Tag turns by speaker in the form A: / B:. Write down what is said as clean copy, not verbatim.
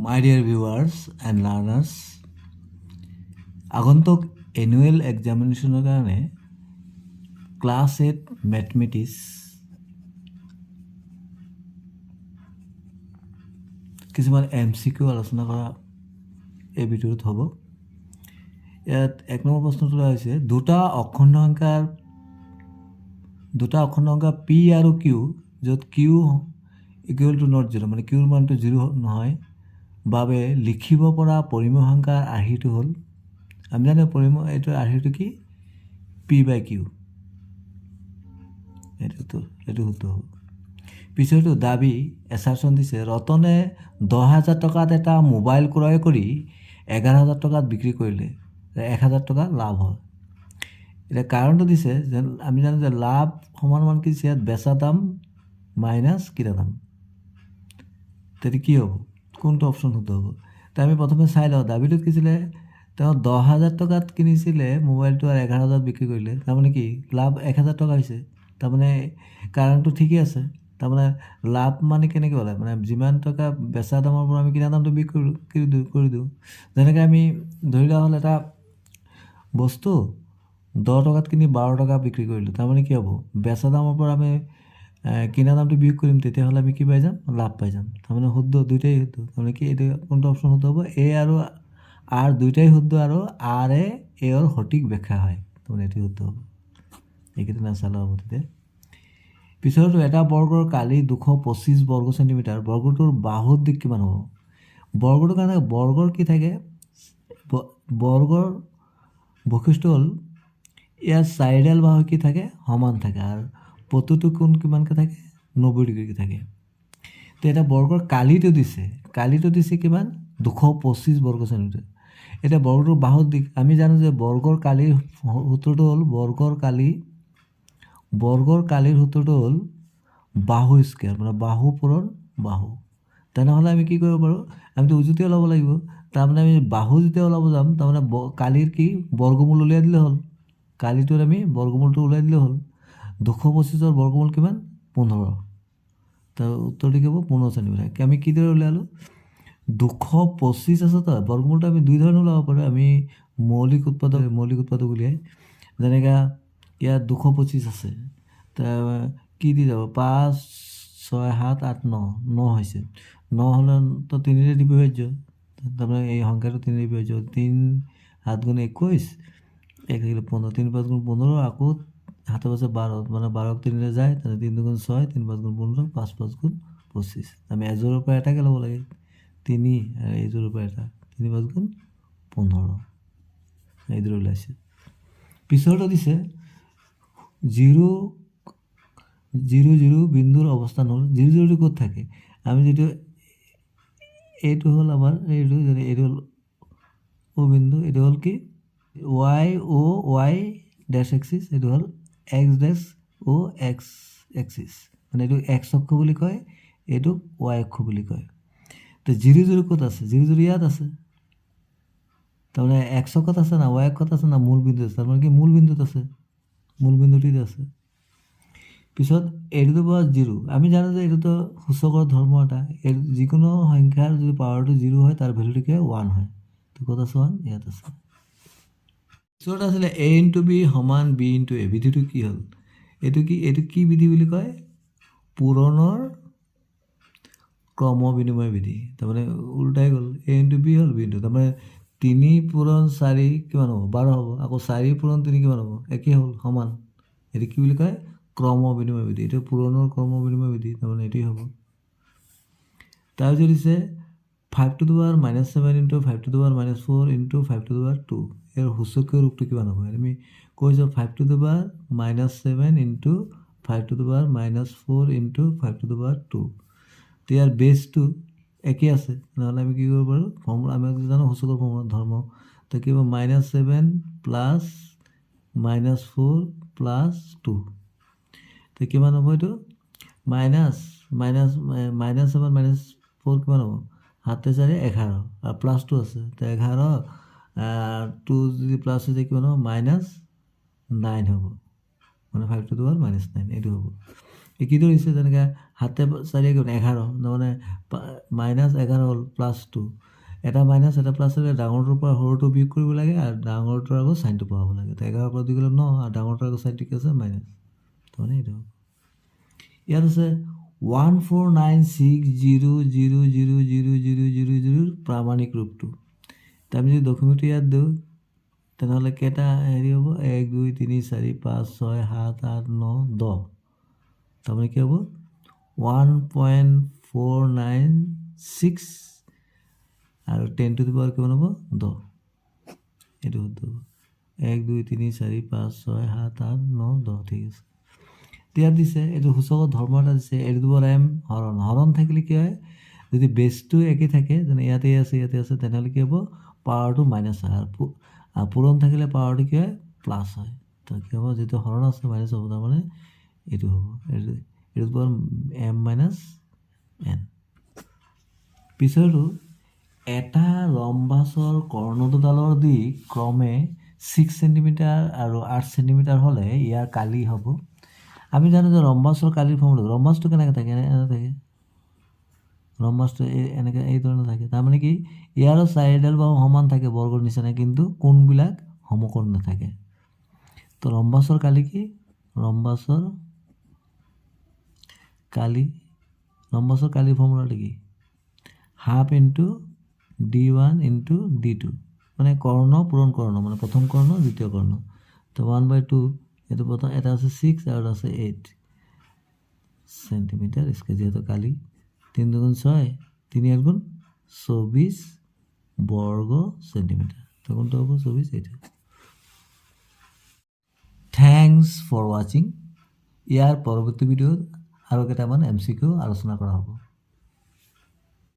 A: My dear viewers and learners, আগন্তুক annual এক্সামিনেশ্যনৰ কাৰণে class 8 mathematics কিছুমান MCQ আলোচনা কৰা এই ভিডিঅ'ত হ'ব। ইয়াত 1 নম্বৰ প্ৰশ্নটো হৈছে দুটা অখণ্ড সংখ্যা P আৰু Q য'ত Q ইকুৱেল টু নট 0 মানে Qৰ মানটো 0 নহয় বাবে লিখিব পৰা পৰিমেয় সংখ্যাৰ আৰ্হিটো হ'ল আমি জানো এইটোৰ আৰ্হিটো কি P/Q এইটো শুদ্ধ হ'ব। পিছৰটো দাবী এছাৰশ্যন দিছে ৰতনে 10,000 টকাত এটা মোবাইল ক্ৰয় কৰি 11,000 টকাত বিক্ৰী কৰিলে 1,000 টকা লাভ হয়। এতিয়া কাৰণটো দিছে যে আমি জানো যে লাভ সমান কি ইয়াত বেচা দাম মাইনাছ কিনা দাম, তেতিয়া কি হ'ব কোনটো অপশ্যন শুদ্ধ হ'ব? তো আমি প্ৰথমে চাই লওঁ দাবীটোত কি আছিলে তেওঁ 10,000 টকাত কিনিছিলে মোবাইলটো আৰু 11,000 বিক্ৰী কৰিলে, তাৰমানে কি লাভ 1,000 টকা হৈছে। তাৰমানে কাৰণটো ঠিকেই আছে। তাৰমানে লাভ মানে কেনেকৈ ওলায় মানে যিমান টকা বেচা দামৰ পৰা আমি কিনা দামটো বিক্ৰী কৰি দিওঁ। যেনেকৈ আমি ধৰি লোৱা হ'ল এটা বস্তু 10 টকাত কিনি 12 টকা বিক্ৰী কৰিলোঁ, তাৰমানে কি হ'ব বেচা দামৰ পৰা আমি কিনা দামটো বিয়োগ কৰিম, তেতিয়াহ'লে আমি কি পাই যাম লাভ পাই যাম। তাৰমানে শুদ্ধ দুইটাই শুদ্ধ। তাৰমানে কি এইটো কোনটো অপশ্যন শুদ্ধ হ'ব? এ আৰু আৰ দুইটাই শুদ্ধ আৰু আৰ এৰ সঠিক ব্যাখ্যা হয়, তাৰমানে এইটো শুদ্ধ হ'ব। এইকেইটা নাচালে হ'ব। তেতিয়া পিছৰটো এটা বৰ্গৰ কালি 225 বৰ্গ চেণ্টিমিটাৰ, বৰ্গটোৰ বাহুৰ দিশ কিমান হ'ব? বৰ্গটোৰ কাৰণে বৰ্গৰ কি থাকে? বৰ্গৰ বৈশিষ্ট্য হ'ল ইয়াৰ চাৰিডাল বাহু কি থাকে সমান থাকে আৰু প্ৰতিটো কোণ কিমানকৈ থাকে 90 ডিগ্ৰীকৈ থাকে। তো এটা বৰ্গৰ কালিটো দিছে কিমান 225 বৰ্গ চেণ্টিমিটাৰ। এতিয়া বৰ্গটোৰ বাহুৰ দিশ আমি জানো যে বৰ্গৰ কালিৰ সূত্ৰটো হ'ল বৰ্গৰ কালিৰ সূত্ৰটো হ'ল বাহু স্কোৱাৰ মানে বাহু পূৰণ বাহু। তেনেহ'লে আমি কি কৰিব পাৰোঁ? আমিতো উজুতি ওলাব লাগিব। তাৰমানে আমি বাহু যেতিয়া ওলাব যাম তাৰমানে কালিৰ কি বৰ্গমূল উলিয়াই দিলে হ'ল। কালিটোত আমি বৰ্গমূলটো উলিয়াই দিলে হ'ল। 225ৰ বৰ্গমূল কিমান 15। তাৰ উত্তৰটো কি হ'ব 15 চেণ্টিমিটাৰ। আমি কিদৰে উলিয়ালোঁ 225 আছে তো বৰ্গমূলটো আমি দুই ধৰণে ওলাব পাৰোঁ। আমি মৌলিক উৎপাদক উলিয়াই যেনেকৈ ইয়াত 225 আছে কি দি যাব 5 6 7 8 9 হৈছে 9 হ'লে তো 3ৰে বিভাজ্য, তাৰমানে এই সংখ্যাটো 3ৰে বিভাজ্য। 3 7 গুণ 21 1 15 3 5 গুণ 15 আকৌ 7 পাঁচে 12 মানে 12ক 3ৰে যায়, তাহলে 3 2 গুণ 6 3 5 গুণ 15 5 5 গুণ 25। আমি এযোৰৰ পৰা এটাকে ল'ব লাগে 3 আৰু এইযোৰৰ পৰা এটা 3 5 গুণ 15 এইদৰে ওলাইছে। পিছৰটো দিছে 0 0 বিন্দুৰ অৱস্থান হ'ল 0 0টো ক'ত থাকে? আমি যিটো এইটো হ'ল আমাৰ এইটো হ'ল অ' বিন্দু, এইটো হ'ল কি y ডেছ এক্সিছ, এইটো হ'ল x এক্সিছ মানে এইটো x অক্ষ বুলি কয়, এইটো y অক্ষ বুলি কয়। তো 0 0 ক'ত আছে? 0 0 ইয়াত আছে। তাৰমানে x অক্ষত আছে না y অক্ষত আছে না মূল বিন্দুত আছে? তাৰমানে কি মূল বিন্দুত আছে, মূল বিন্দুটিত আছে। পিছত এইটোতো পৰা 0 আমি জানো যে এইটোতো সূচকৰ ধৰ্ম এটা, এই যিকোনো সংখ্যাৰ যদি পাৱাৰটো 0 হয় তাৰ ভেলুটো কি হয় 1 হয়। তো ক'ত আছে 1 ইয়াত আছে। পিছত আছিলে a × b সমান b × a বিধিটো কি হ'ল? এইটো কি বিধি বুলি কয়? পূৰণৰ ক্ৰম বিনিময় বিধি। তাৰমানে উল্টাই গ'ল a × b হ'ল b × তাৰমানে 3 পূৰণ 4 কিমান হ'ব 12 হ'ব, আকৌ 4 পূৰণ 3 কিমান হ'ব একেই হ'ল সমান। এইটো কি বুলি কয় ক্ৰম বিনিময় বিধি। এইটো পূৰণৰ ক্ৰম বিনিময় বিধি, তাৰমানে এইটোৱেই হ'ব। তাৰপিছত দিছে 5 to the power -7 × 5 to the power -4 × 5 to the power 2 ইয়াৰ সূচকীয় ৰূপটো কিমান হ'ব? আমি কৈছোঁ 5 to the power -7 × 5 to the power -4 × 5 to the power 2। তো ইয়াৰ বেছটো একেই আছে, নহ'লে আমি কি কৰিব পাৰোঁ ফৰ্মুলা আমি জানো সূচকৰ ফৰ্মুলা ধৰ্ম। তো কি হ'ব -7 + -4 + 2। তো কিমান হ'ব এইটো -7 -4 কিমান হ'ব 7 4 11 আৰু +2 আছে তো 11 2 যদি প্লাছ হৈ যায় কিমান হ'ব -9 হ'ব মানে 5 to the power -9 এইটো হ'ব। এই কি ধৰিছে যেনেকৈ 7 4 11 তাৰমানে -11 হ'ল +2 এটা মাইনাছ এটা প্লাছ হ'লে ডাঙৰটোৰ পৰা সৰুটো বিয়োগ কৰিব লাগে আৰু ডাঙৰটোৰ আগত চাইনটো পঢ়াব লাগে তো 11 পৰা 2 গ'লে 9 আৰু ডাঙৰটোৰ আগত চাইনটো কি আছে মাইনাছ তাৰমানে এইটো ইয়াত আছে 14960000000 প্ৰামাণিক ৰূপটো তো আমি যদি দশমিকটো ইয়াত দিওঁ তেনেহ'লে কেইটা হেৰি হ'ব 1 2 3 4 5 6 7 8 9 10 তাৰমানে কি হ'ব 1.496 আৰু 10 টু দি পাৱাৰ কিমান হ'ব 10 এইটো শুদ্ধ হ'ব 1 2 3 4 5 6 7 8 9 10 ঠিক আছে ইয়াত দিছে এইটো সূচকৰ ধৰ্ম এটা দিছে m হৰণ থাকিলে কি হয় যদি বেছটো একে থাকে যেনে ইয়াতে আছে তেনেহ'লে কি হ'ব পাৱাৰটো মাইনাছ হয় আৰু পূৰণ থাকিলে পাৱাৰটো কি হয় প্লাছ হয় তো কি হ'ব যিটো হৰণ আছে মাইনাছ হ'ব তাৰমানে এইটো হ'ব এইটো m মাইনাছ n পিছৰটো এটা ৰম্বাছৰ কৰ্ণ দুডালৰ দিশ ক্ৰমে 6 চেণ্টিমিটাৰ আৰু 8 চেণ্টিমিটাৰ হ'লে ইয়াৰ কালি হ'ব আমি জানো যে ৰম্বাছৰ কালিৰ ফৰ্মুলা ৰম্বাছটো কেনেকৈ থাকে এনে থাকে ৰম্বাছটো এনেকৈ এই ধৰণে থাকে তাৰমানে কি ইয়াৰো চাৰিডাল বাহু সমান থাকে বৰ্গৰ নিচিনা কিন্তু কোণবিলাক সমকোণ নাথাকে তো ৰম্বাছৰ কালি কি ৰম্বাছৰ কালিৰ ফৰ্মুলাটো কি half into d1 into d2 মানে কৰ্ণ পূৰণ কৰ্ণ মানে প্ৰথম কৰ্ণ দ্বিতীয় কৰ্ণ তো 1/2 এইটো প্ৰথম এটা আছে 6 আৰু এটা আছে 8 চেণ্টিমিটাৰ স্কুৱেৰ যিহেতু কালি 3 2 6 3 8 24 বৰ্গ চেণ্টিমিটাৰ তো কোনটো হ'ব 24 এইটো থেংকছ ফৰ ৱাচিং ইয়াৰ পৰৱৰ্তী ভিডিঅ'ত আৰু কেইটামান MCQ আলোচনা কৰা হ'ব